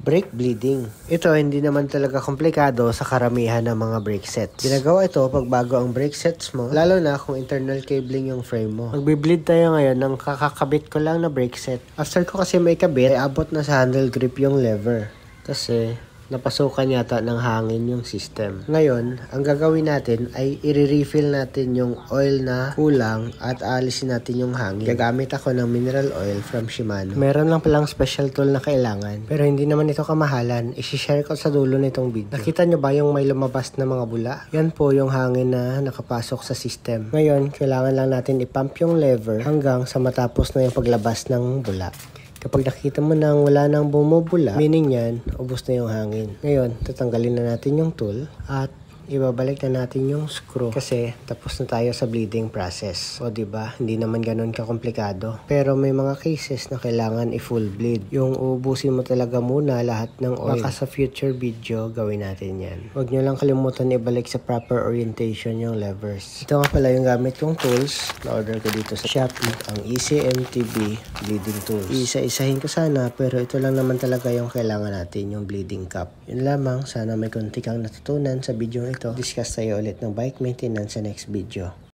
brake bleeding. Ito hindi naman talaga komplikado sa karamihan ng mga brake sets. Ginagawa ito pag bago ang brake sets mo, lalo na kung internal cabling yung frame mo. Magbe-bleed tayo ngayon ng kakakabit ko lang na brake set. After ko kasi may kabit, ay abot na sa handle grip yung lever. Kasi napasukan yata ng hangin yung system. Ngayon, ang gagawin natin ay i-refill natin yung oil na kulang at alisin natin yung hangin. Gagamit ako ng mineral oil from Shimano. Meron lang palang special tool na kailangan, pero hindi naman ito kamahalan. I-share ko sa dulo nitong video. Nakita nyo ba yung may lumabas na mga bula? Yan po yung hangin na nakapasok sa system. Ngayon, kailangan lang natin i-pump yung lever hanggang sa matapos na yung paglabas ng bula. Kapag nakita mo nang wala nang bumubula, meaning yan, ubos na yung hangin. Ngayon, tatanggalin na natin yung tool at ibabalik na natin yung screw kasi tapos na tayo sa bleeding process. O diba, hindi naman ganun kakomplikado. Pero may mga cases na kailangan i-full bleed. Yung uubusin mo talaga muna lahat ng oil. Baka sa future video, gawin natin yan. Huwag nyo lang kalimutan ibalik sa proper orientation yung levers. Ito nga pala yung gamit kong tools. Na-order ko dito sa Shopee, ang ECMTB bleeding tools. Isa-isahin ko sana, pero ito lang naman talaga yung kailangan natin, yung bleeding cup. Yun lamang, sana may konti kang natutunan sa video ito. Discuss tayo ulit ng bike maintenance sa next video.